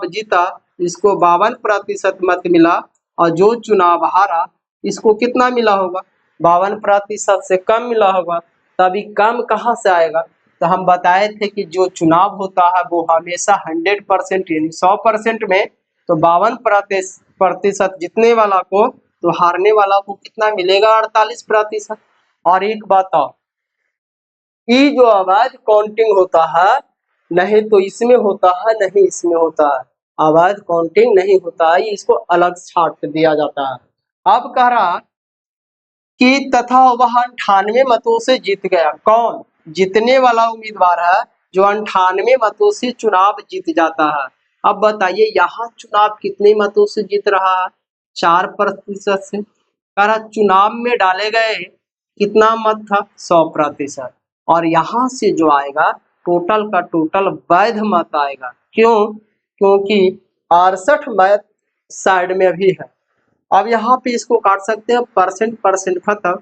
जीता इसको 52% मत मिला और जो चुनाव हारा इसको कितना मिला होगा, 52% से कम मिला होगा। तभी कम कहाँ से आएगा, तो हम बताए थे कि जो चुनाव होता है वो हमेशा 100% यानी 100% में, तो 52% जीतने वाला को तो हारने वाला को कितना मिलेगा, 48%। और एक बात और, ये जो अवैध काउंटिंग होता है नहीं तो इसमें होता है नहीं इसमें होता है, अवैध काउंटिंग नहीं होता है, इसको अलग छाट दिया जाता है। अब कह रहा कि तथा वह 98 मतों से जीत गया, कौन, जीतने वाला उम्मीदवार है जो 98 मतों से चुनाव जीत जाता है। अब बताइए यहाँ चुनाव कितने मतों से जीत रहा है, 4% से। कह रहा चुनाव में डाले गए कितना मत था, 100%। और यहाँ से जो आएगा टोटल का टोटल वैध मत आएगा। क्यों? क्योंकि 68 मत साइड में भी है। अब यहाँ पे इसको काट सकते हैं, परसेंट परसेंट खत्म,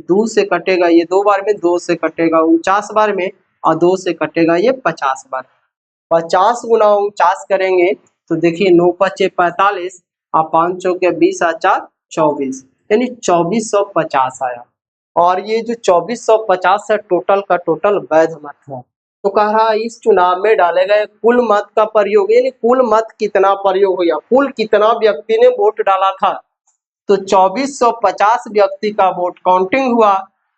2 से कटेगा ये 2 बार में, 2 से कटेगा 49 बार में, और 2 से कटेगा ये 50 बार। 50 गुना 49 करेंगे तो देखिए 9 पचे 45 और 5 चौके 20 और 4 24, यानी 2450 आया। और ये जो 2450 है टोटल का टोटल वैध मत है। तो कह रहा इस चुनाव में डाले गए कुल मत का प्रयोग, यानी कुल मत कितना प्रयोग हुआ, कुल कितना व्यक्ति ने वोट डाला था। तो 2450 व्यक्ति का वोट काउंटिंग हुआ,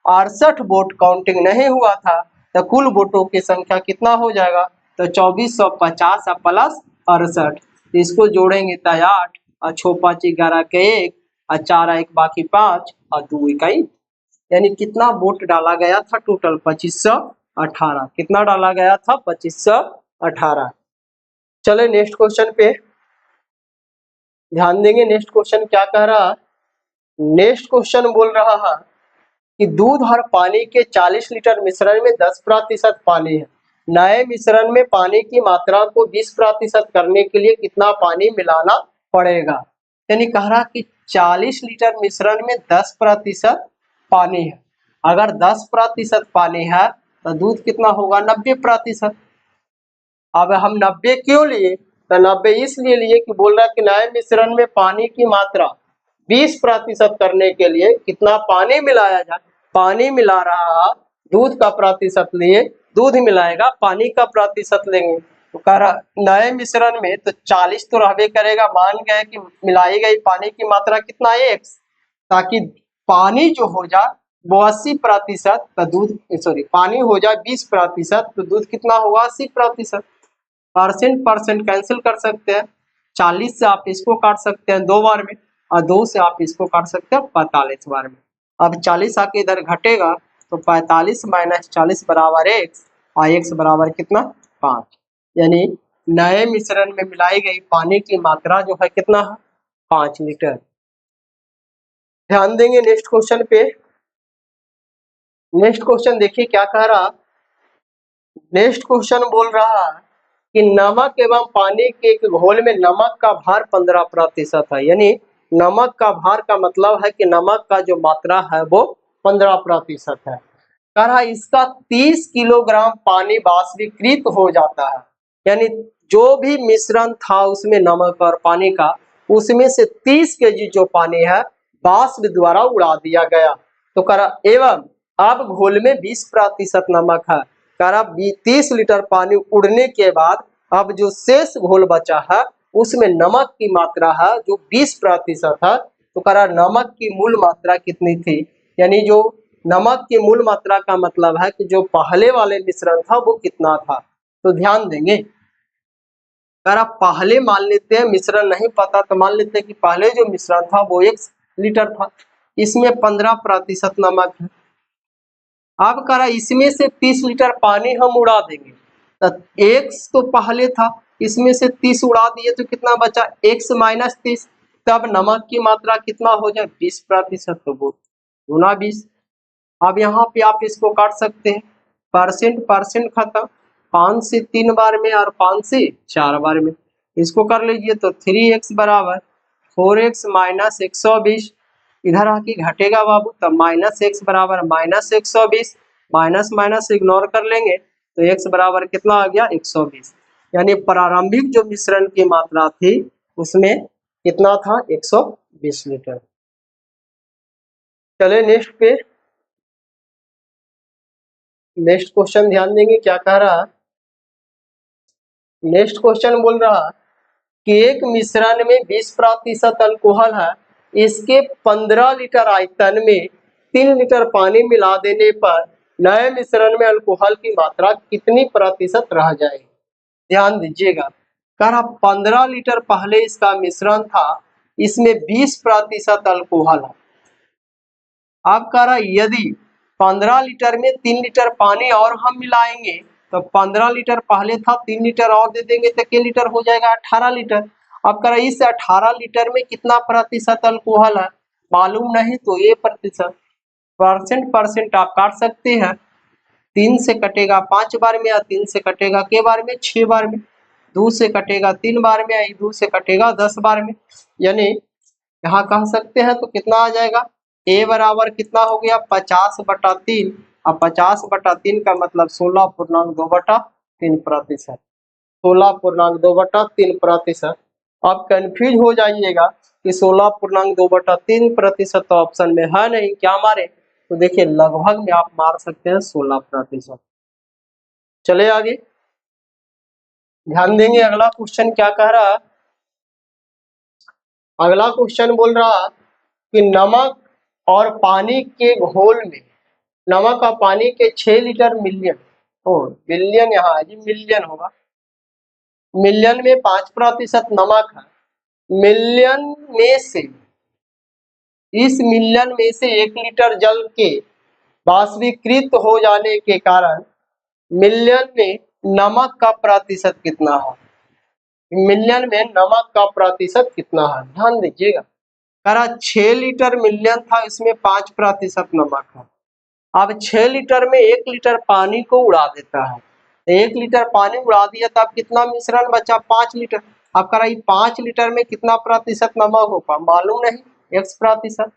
68 वोट काउंटिंग नहीं हुआ था। तो कुल वोटों की संख्या कितना हो जाएगा, तो 2450 प्लस 68, इसको जोड़ेंगे तो 8 और 6 5 11 के 1 और 4 1 बाकी 5 और 2 इकाई, यानी कितना वोट डाला गया था टोटल 2518। कितना डाला गया था, 2518। चले नेक्स्ट क्वेश्चन पे ध्यान देंगे। नेक्स्ट क्वेश्चन क्या कह रहा, नेक्स्ट क्वेश्चन बोल रहा है कि दूध और पानी के 40 लीटर मिश्रण में 10% पानी है। नए मिश्रण में पानी की मात्रा को 20% करने के लिए कितना पानी मिलाना पड़ेगा। यानी कह रहा कि 40 लीटर मिश्रण में 10% पानी है। अगर 10% पानी है तो दूध कितना होगा, 90%। अब हम 90 क्यों लिए, तो 90 इसलिए लिए कि बोल रहा है कि नए मिश्रण में पानी की मात्रा 20% करने के लिए कितना पानी मिलाया जाए। पानी मिला रहा, दूध का प्रतिशत लिए, दूध मिलाएगा, पानी का प्रतिशत लेंगे। तो कह रहा नए मिश्रण में तो 40 तो रहबे करेगा, मान गए कि मिलाई गई पानी की मात्रा कितना, 1, ताकि पानी जो हो जाए वो 80%, तो दूध पानी हो जाए 20%, तो दूध कितना होगा, 80%। परसेंट परसेंट कैंसिल कर सकते हैं, 40 से आप इसको काट सकते हैं 2 बार में, और 2 से आप इसको काट सकते हैं 45 बार में। अब 40 आके इधर घटेगा तो 45 माइनस 40 बराबर 1 और 1 बराबर कितना, 5। यानी नए मिश्रण में मिलाई गई पानी की मात्रा जो है कितना है, 5 लीटर। ध्यान देंगे नेक्स्ट क्वेश्चन पे। नेक्स्ट क्वेश्चन देखिए क्या कह रहा, नेक्स्ट क्वेश्चन बोल रहा है कि नमक एवं पानी के एक घोल में नमक का भार 15% है। यानी नमक का भार का मतलब है कि नमक का जो मात्रा है वो 15% है। कह रहा इसका 30 किलोग्राम पानी वाष्पीकृत हो जाता है। यानी जो भी मिश्रण था उसमें नमक और पानी का, उसमें से 30 केजी जो पानी है वाष्प द्वारा उड़ा दिया गया। तो कह रहा एवं अब घोल में 20% नमक है। कह रहा 30 लीटर पानी उड़ने के बाद अब जो शेष घोल बचा है उसमें नमक की मात्रा है जो 20% है। तो कह रहा नमक की मूल मात्रा कितनी थी, यानी जो नमक की मूल मात्रा का मतलब है कि जो पहले वाले मिश्रण था वो कितना था। तो ध्यान देंगे, अगर आप पहले मान लेते हैं मिश्रण नहीं पता तो मान लेते हैं कि पहले जो मिश्रण था वो 1 लीटर था, इसमें 15% नमक है। अब कह रहा इसमें से 30 लीटर पानी हम उड़ा देंगे, तो 1 तो पहले था, इसमें से 30 उड़ा दिए तो कितना बचा, 1 माइनस 30, तब नमक की मात्रा कितना हो जाए, 20%, तो वो गुना 20। अब यहाँ पे आप इसको काट सकते हैं, परसेंट परसेंट खत्म, 5 से 3 बार में और 5 से 4 बार में, इसको कर लीजिए तो 3x बराबर 4x माइनस 120, इधर आके घटेगा बाबू, तब माइनस x बराबर माइनस 120, माइनस माइनस इग्नोर कर लेंगे तो x बराबर कितना आ गया, 120। यानी प्रारंभिक जो मिश्रण की मात्रा थी उसमें कितना था, 120 लीटर। चले नेक्स्ट पे, नेक्स्ट क्वेश्चन ध्यान देंगे क्या कह रहा, नेक्स्ट क्वेश्चन बोल रहा कि एक मिश्रण में 20% अल्कोहल है, इसके 15 लीटर आयतन में 3 लीटर पानी मिला देने पर नए मिश्रण में अल्कोहल की मात्रा कितनी प्रतिशत रह जाएगी। ध्यान दीजिएगा, कह रहा 15 लीटर पहले इसका मिश्रण था, इसमें 20% अल्कोहल है। अब कह रहा यदि 15 लीटर में 3 लीटर पानी और हम मिलाएंगे तो 15 लीटर पहले था, 3 लीटर और दे देंगे तो कितने लीटर हो जाएगा, 18 लीटर। अब करा इस 18 लीटर में कितना प्रतिशत अल्कोहल है, मालूम नहीं तो ये प्रतिशत, परसेंट आप काट सकते हैं। 3 से कटेगा 5 बार में, या 3 से कटेगा के बार में, 6 बार में, 2 से कटेगा 3 बार में, 2 से कटेगा 10 बार में। यानी यहाँ कह सकते हैं तो कितना आ जाएगा, ए बराबर कितना हो गया 50/3। अब 50/3 का मतलब 16.2/3%, 16.2/3%। अब कंफ्यूज हो जाइएगा कि 16.2/3% तो ऑप्शन में है नहीं, क्या मारे, तो देखिए लगभग में आप मार सकते हैं 16%। चले आगे ध्यान देंगे, अगला क्वेश्चन क्या कह रहा है। अगला क्वेश्चन बोल रहा कि नमक और पानी के घोल में, नमक और पानी के 6 लीटर मिलियन, बिलियन यहाँ है जी, मिलियन होगा, मिलियन में 5% नमक है, मिलियन में से, इस मिलियन में से 1 लीटर जल के वाष्पीकृत हो जाने के कारण मिलियन में नमक का प्रतिशत कितना है, मिलियन में नमक का प्रतिशत कितना है, ध्यान दीजिएगा। करा 6 लीटर मिलियन था, इसमें 5% नमक है। अब 6 लीटर में 1 लीटर पानी को उड़ा देता है, 1 लीटर पानी उड़ा दिया तो अब कितना मिश्रण बचा, 5 लीटर। अब करा 5 लीटर में कितना प्रतिशत नमक होगा, मालूम नहीं, x%,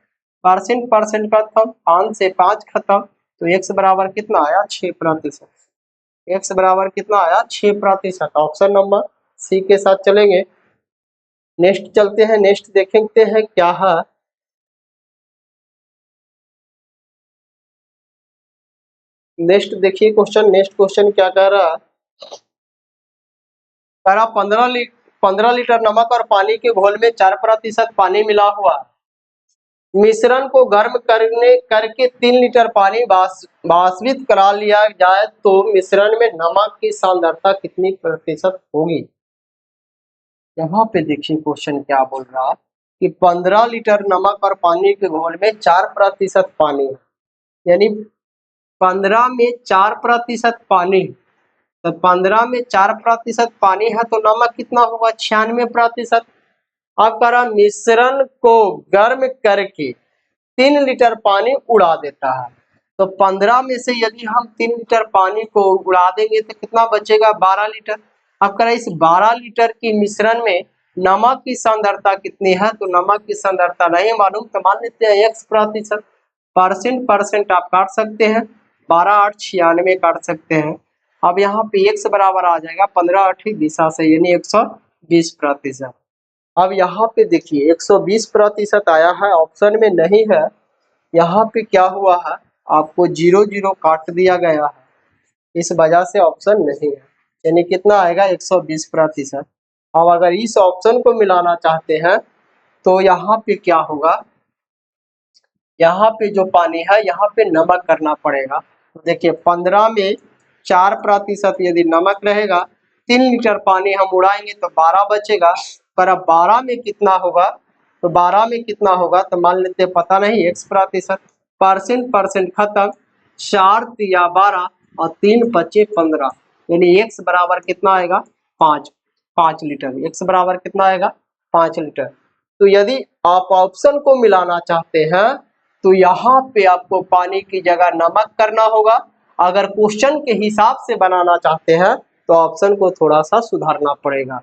परसेंट खत्म, 5 से 5 खत्म, तो x बराबर कितना आया 6%, x बराबर कितना आया 6%। ऑप्शन नंबर सी के साथ चलेंगे। नेक्स्ट चलते हैं, नेक्स्ट देखते हैं क्या है। नेक्स्ट देखिए क्वेश्चन, नेक्स्ट क्वेश्चन क्या कह रहा है। कह रहा 15 लीटर नमक और पानी के घोल में 4% पानी मिला हुआ, मिश्रण को गर्म करके 3 लीटर पानी वाष्पित करा लिया जाए तो मिश्रण में नमक की सांद्रता कितनी प्रतिशत होगी। यहाँ पे देखिए क्वेश्चन क्या बोल रहा है कि 15 लीटर नमक और पानी के घोल में 4% पानी, यानी 15 में 4% पानी, तो 15 में 4% पानी है तो नमक कितना होगा 96%। अब करा मिश्रण को गर्म करके 3 लीटर पानी उड़ा देता है, तो 15 में से यदि हम 3 लीटर पानी को उड़ा देंगे तो कितना बचेगा 12 लीटर। अब करा इस 12 लीटर की मिश्रण में नमक की सांद्रता कितनी है, तो नमक की सांद्रता नहीं मालूम तो मान लेते हैं x%, परसेंट आप काट सकते हैं, 12 8 96 काट सकते हैं। अब यहाँ पे x बराबर आ जाएगा 15 8 दिशा से, यानी 120%। अब यहाँ पे देखिए 120% आया है, ऑप्शन में नहीं है। यहाँ पे क्या हुआ है, आपको 0 काट दिया गया है, इस वजह से ऑप्शन नहीं है, यानी कितना आएगा 120%। अब अगर इस ऑप्शन को मिलाना चाहते हैं तो यहाँ पे क्या होगा, यहाँ पे जो पानी है यहाँ पे नमक करना पड़ेगा। तो देखिए 15 में 4% यदि नमक रहेगा, 3 लीटर पानी हम उड़ाएंगे तो 12 बचेगा, पर अब 12 में कितना होगा, तो 12 में कितना होगा तो मान लेते पता नहीं x%, परसेंट खत्म, 4 या 12 और 3 बचे 15, यानी x बराबर कितना आएगा 5 लीटर, x बराबर कितना आएगा 5 लीटर। तो यदि आप ऑप्शन को मिलाना चाहते हैं तो यहाँ पे आपको पानी की जगह नमक करना होगा, अगर क्वेश्चन के हिसाब से बनाना चाहते हैं तो ऑप्शन को थोड़ा सा सुधारना पड़ेगा।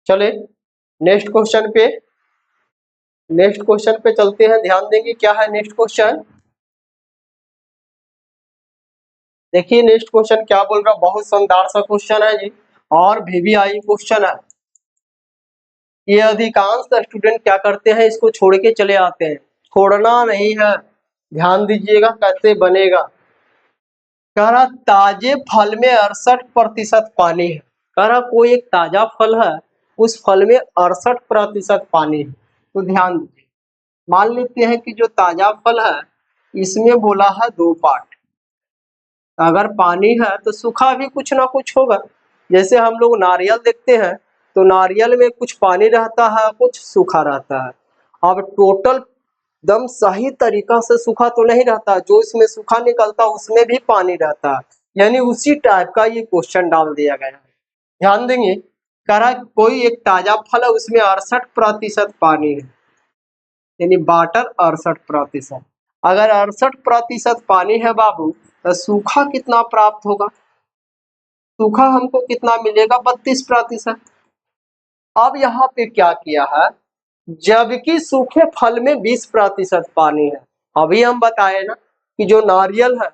चले नेक्स्ट क्वेश्चन पे चलते हैं, ध्यान देंगे क्या है नेक्स्ट क्वेश्चन। देखिए नेक्स्ट क्वेश्चन क्या बोल रहा, बहुत शानदार सा क्वेश्चन है जी, और VVI क्वेश्चन है। ये अधिकांश स्टूडेंट क्या करते हैं, इसको छोड़ के चले आते हैं, छोड़ना नहीं है, ध्यान दीजिएगा कैसे बनेगा। कह रहा ताजे फल में 68% पानी है, कह रहा कोई एक ताजा फल है उस फल में 68% पानी है, तो ध्यान दीजिए। मान लेते हैं कि जो ताजा फल है इसमें बोला है 2 पार्ट, अगर पानी है तो सूखा भी कुछ ना कुछ होगा, जैसे हम लोग नारियल देखते हैं तो नारियल में कुछ पानी रहता है कुछ सूखा रहता है। अब टोटल दम सही तरीका से सूखा तो नहीं रहता, जो इसमें सूखा निकलता है उसमें भी पानी रहता है, यानी उसी टाइप का ये क्वेश्चन डाल दिया गया है, ध्यान देंगे। कह रहा कोई एक ताजा फल है उसमें 68% पानी है, यानी वाटर 68%। अगर 68% पानी है बाबू तो सूखा कितना प्राप्त होगा? सूखा हमको कितना मिलेगा? 32%। अब यहाँ पे क्या किया है, जबकि सूखे फल में 20% पानी है। अभी हम बताए ना कि जो नारियल है,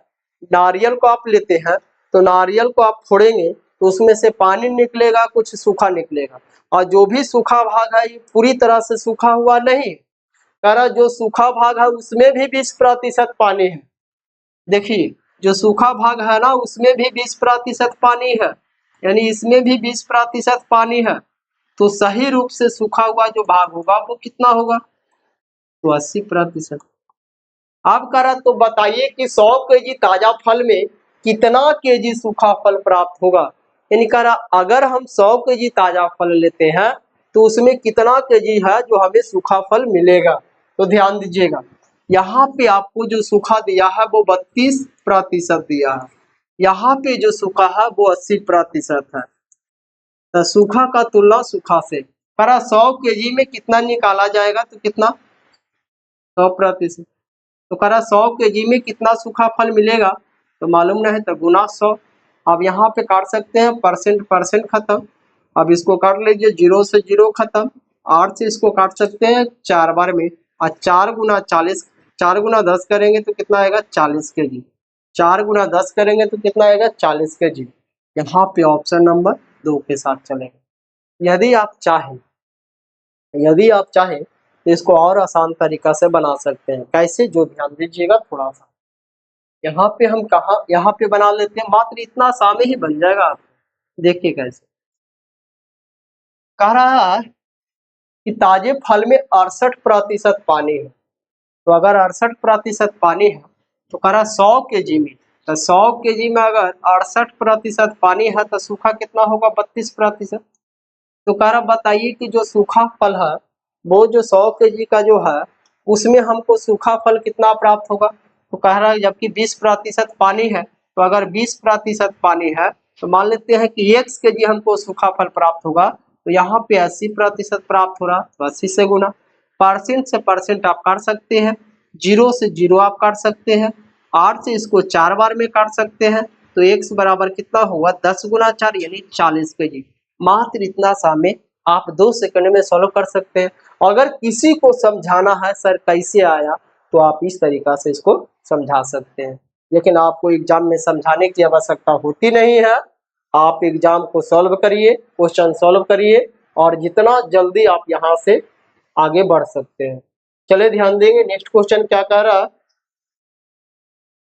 नारियल को आप लेते हैं तो नारियल को आप फोड़ेंगे तो उसमें से पानी निकलेगा, कुछ सूखा निकलेगा, और जो भी सूखा भाग है ये पूरी तरह से सूखा हुआ नहीं, कह रहा जो सूखा भाग है उसमें भी 20% पानी है। देखिए जो सूखा भाग है ना उसमें भी 20% पानी है, यानी इसमें भी 20% पानी है। तो सही रूप से सूखा हुआ जो भाग होगा वो कितना होगा? तो 80%। अब कह रहा तो बताइए कि 100 केजी ताजा फल में कितना केजी सूखा फल प्राप्त होगा? यानी कह रहा अगर हम 100 केजी ताजा फल लेते हैं तो उसमें कितना केजी है जो हमें सूखा फल मिलेगा? तो ध्यान दीजिएगा, यहाँ पे आपको जो सूखा दिया है वो 32% दिया है, यहाँ पे जो सूखा है वो 80% है। तो सूखा का तुलना सूखा से, पर 100 केजी में कितना निकाला जाएगा? तो कितना? 100%। तो कह रहा 100 केजी में कितना सूखा फल मिलेगा? तो मालूम नहीं तो गुना 100। अब यहाँ पे काट सकते हैं, परसेंट परसेंट खत्म। अब इसको काट लीजिए, 0 से 0 खत्म, 8 से इसको काट सकते हैं 4 बार में, और 4 गुना 40, 4 गुना 10 करेंगे तो कितना आएगा? 40 केजी। 4 गुना 10 करेंगे तो कितना आएगा? 40 केजी। यहाँ पे ऑप्शन नंबर 2 के साथ चलेंगे। यदि आप चाहें तो इसको और आसान तरीका से बना सकते हैं। कैसे? जो ध्यान दीजिएगा थोड़ा सा, यहाँ पे हम कहा यहाँ पे बना लेते हैं, मात्र इतना सा में ही बन जाएगा। आप देखिए कैसे कह रहा है कि ताजे फल में 68% पानी है। तो अगर 68% पानी है तो कह रहा 100 केजी में, तो 100 केजी में अगर 68% पानी है तो सूखा कितना होगा? 32%। तो कह रहा बताइए कि जो सूखा फल है वो जो 100 केजी का जो है उसमें हमको सूखा फल कितना प्राप्त होगा? तो कह रहा है जबकि 20% पानी है, तो अगर 20% पानी है तो मान लेते हैं कि 1 केजी हमको सूखा फल प्राप्त होगा, तो यहाँ पे 80% प्राप्त हो रहा, तो 80 से गुना। परसेंट से परसेंट आप काट सकते हैं, 0 से 0 आप काट सकते हैं, 8 से इसको 4 बार में काट सकते हैं, तो x बराबर कितना हुआ? 10 गुना 4 यानी 40 केजी। मात्र इतना सा में आप 2 सेकंड में सॉल्व कर सकते हैं। अगर किसी को समझाना है सर कैसे आया, तो आप इस तरीका से इसको समझा सकते हैं, लेकिन आपको एग्जाम में समझाने की आवश्यकता होती नहीं है। आप एग्जाम को सॉल्व करिए, क्वेश्चन सॉल्व करिए, और जितना जल्दी आप यहाँ से आगे बढ़ सकते हैं। चलिए ध्यान देंगे, नेक्स्ट क्वेश्चन क्या कह रहा?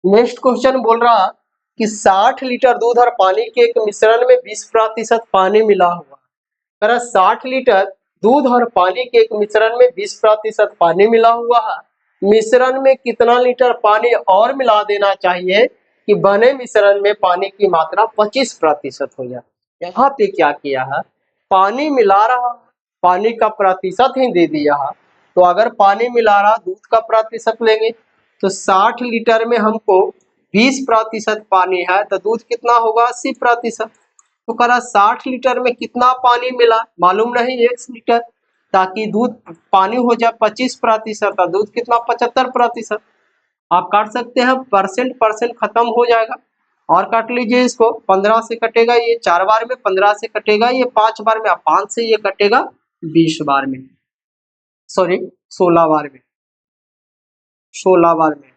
नेक्स्ट क्वेश्चन बोल रहा कि 60 लीटर दूध और पानी के एक मिश्रण में 20% पानी मिला हुआ। कह रहा 60 लीटर दूध और पानी के एक मिश्रण में 20% पानी मिला हुआ है। मिश्रण में कितना लीटर पानी और मिला देना चाहिए कि बने मिश्रण में पानी की मात्रा 25% हो जाए? यहाँ पे क्या किया है, पानी मिला रहा, पानी का प्रतिशत ही दे दिया है। तो अगर पानी मिला रहा दूध का प्रतिशत लेंगे तो 60 लीटर में हमको 20% पानी है तो दूध कितना होगा? 80%। तो कह रहा 60 लीटर में कितना पानी मिला? मालूम नहीं, 1 लीटर, ताकि दूध पानी हो जाए 25%, दूध कितना? 75%। आप काट सकते हैं, परसेंट परसेंट खत्म हो जाएगा, और काट लीजिए इसको, 15 से कटेगा ये 4 बार में, 15 से कटेगा ये 5 बार में, 5 से ये कटेगा 20 बार में, सॉरी 16 बार में, 16 बार में।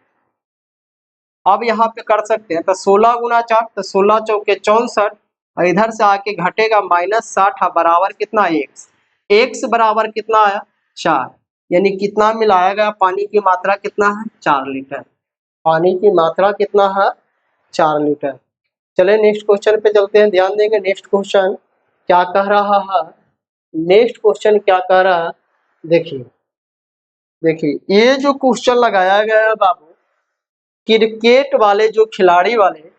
अब यहाँ पे कर सकते हैं, तो 16 गुना 4, तो 16 चौके 64, और इधर से आके घटेगा -60 बराबर कितना? x। x बराबर कितना आया? 4। यानी कितना मिलाया गया? पानी की मात्रा कितना है? 4 लीटर। पानी की मात्रा कितना है? 4 लीटर। चले नेक्स्ट क्वेश्चन पे चलते हैं, ध्यान देंगे नेक्स्ट क्वेश्चन क्या कह रहा है। नेक्स्ट क्वेश्चन क्या कह रहा है, देखिए देखिए ये जो क्वेश्चन लगाया गया है बाबू, क्रिकेट वाले जो खिलाड़ी वाले,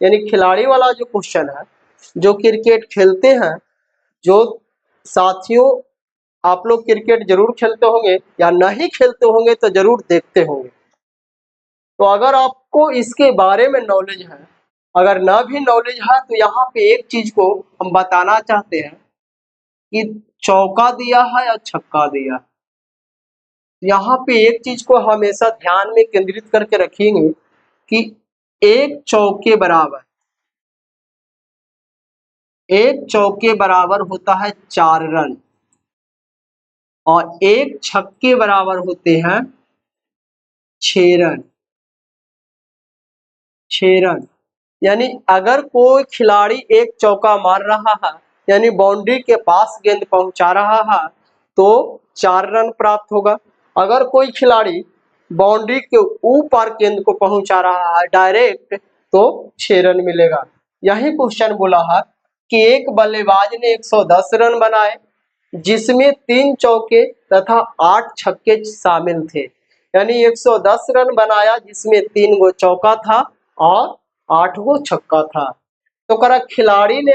यानी खिलाड़ी वाला जो क्वेश्चन है, जो क्रिकेट खेलते हैं, जो साथियों आप लोग क्रिकेट जरूर खेलते होंगे या नहीं खेलते होंगे तो जरूर देखते होंगे। तो अगर आपको इसके बारे में नॉलेज है, अगर ना भी नॉलेज है तो यहाँ पे एक चीज को हम बताना चाहते हैं कि चौका दिया है या छक्का दिया है। यहाँ पे एक चीज को हमेशा ध्यान में केंद्रित करके रखेंगे कि एक चौके बराबर होता है 4 रन और एक छक्के बराबर होते हैं 6 रन। 6 रन यानी अगर कोई खिलाड़ी एक चौका मार रहा है यानी बाउंड्री के पास गेंद पहुंचा रहा है तो 4 रन प्राप्त होगा। अगर कोई खिलाड़ी बाउंड्री के ऊपर गेंद को पहुंचा रहा है डायरेक्ट तो 6 रन मिलेगा। यही क्वेश्चन बोला है कि एक बल्लेबाज ने 110 रन बनाए जिसमें 3 चौके तथा 8 छक्के शामिल थे। यानी 110 रन बनाया जिसमें 3 गो चौका था और 8 गो छक्का था। तो करा खिलाड़ी ने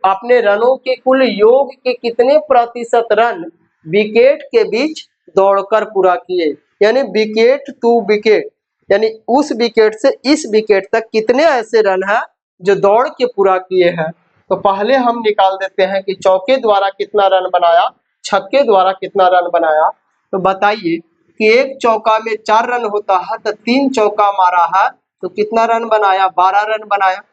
अपने रनों के कुल योग के कितने प्रतिशत रन विकेट के बीच दौड़कर पूरा किए। यानी विकेट टू विकेट यानी उस विकेट से इस विकेट तक कितने ऐसे रन हैं जो दौड़ के पूरा किए हैं। तो पहले हम निकाल देते हैं कि चौके द्वारा कितना रन बनाया, छक्के द्वारा कितना रन बनाया। तो बताइए कि एक चौका में 4 रन होता है तो 3 चौका मारा है तो कितना रन बनाया, 12 रन बनाया।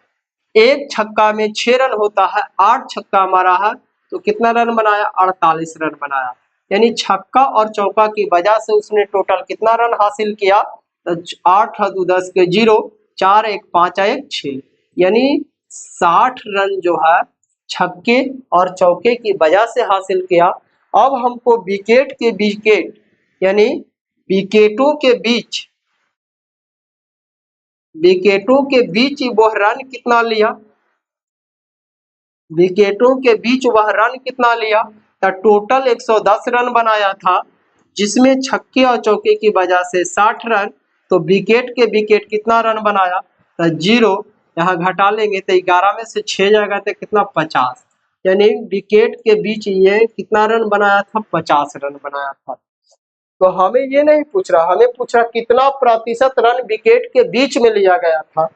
एक छक्का में 6 रन होता है, 8 छक्का मारा है तो कितना रन बनाया, 48 रन बनाया। यानी छक्का और चौका की वजह से उसने टोटल कितना रन हासिल किया, तो 8 और 2 10 के 0, 4 1 5 1 6 यानी 60 रन जो है छक्के और चौके की वजह से हासिल किया। अब हमको विकेट यानी विकेटों के बीच वह रन कितना लिया, विकेटों के बीच वह रन कितना लिया, तो टोटल 110 रन बनाया था जिसमें छक्के और चौके की वजह से 60 रन। तो विकेट कितना रन बनाया, तो 0, यहाँ घटा लेंगे तो 11 में से 6 जाएगा तो कितना 50। यानी विकेट के बीच ये कितना रन बनाया था, 50 रन बनाया था। तो हमें ये नहीं पूछ रहा, हमें पूछ रहा कितना प्रतिशत रन विकेट के बीच में लिया गया था।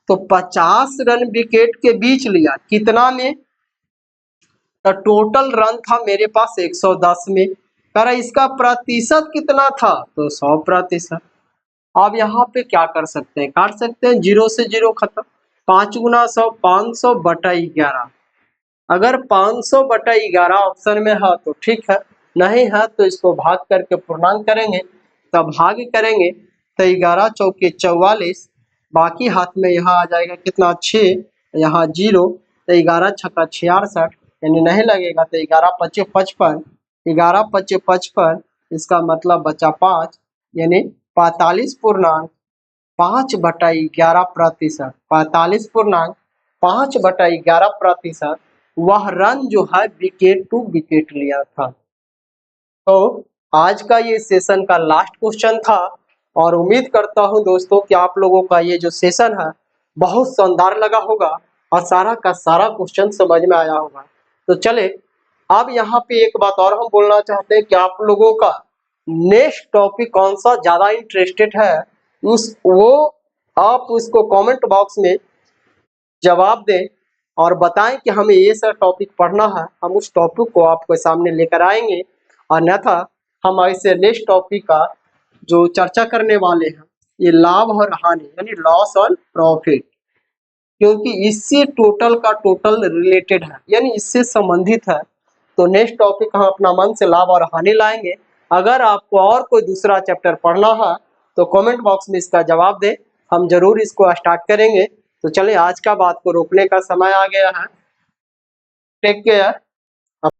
तो 50 रन विकेट के बीच लिया, कितना में, तो टोटल रन था मेरे पास 110 में। कह रहा इसका प्रतिशत कितना था, तो 100%। अब यहाँ पे क्या कर सकते हैं, काट सकते हैं, 0 से 0 खत्म। 5 गुना 100, 500 बटा 11। अगर 500 बटा 11 ऑप्शन में है तो ठीक है, नहीं है तो इसको भाग करके पूर्णांक करेंगे। तब भाग करेंगे तो 11 चौके 44, बाकी हाथ में यहाँ आ जाएगा कितना 6, यहाँ 0, तो 11 छक्का 66 यानी नहीं लगेगा तो 11 पच्चे 55, 11 पच्चे 55, इसका मतलब बचा 5 यानी 45.5 बटा 11%, 45.5 बटा 11% वह रन जो है विकेट टू विकेट लिया था। तो आज का ये सेशन का लास्ट क्वेश्चन था और उम्मीद करता हूं दोस्तों कि आप लोगों का ये जो सेशन है बहुत शानदार लगा होगा और सारा का सारा क्वेश्चन समझ में आया होगा। तो चले अब यहाँ पे एक बात और हम बोलना चाहते हैं कि आप लोगों का नेक्स्ट टॉपिक कौन सा ज्यादा इंटरेस्टेड है आप उसको कमेंट बॉक्स में जवाब दें और बताएं कि हमें ये सर टॉपिक पढ़ना है, हम उस टॉपिक को आपके सामने लेकर आएंगे। अन्यथा हम ऐसे नेक्स्ट टॉपिक का जो चर्चा करने वाले हैं ये लाभ और हानि यानी लॉस और प्रॉफिट, क्योंकि इससे टोटल का टोटल रिलेटेड है यानी इससे संबंधित है। तो नेक्स्ट टॉपिक हम अपना मन से लाभ और हानि लाएंगे। अगर आपको और कोई दूसरा चैप्टर पढ़ना है तो कमेंट बॉक्स में इसका जवाब दें, हम जरूर इसको स्टार्ट करेंगे। तो चलिए आज का बात को रोकने का समय आ गया है। Take care.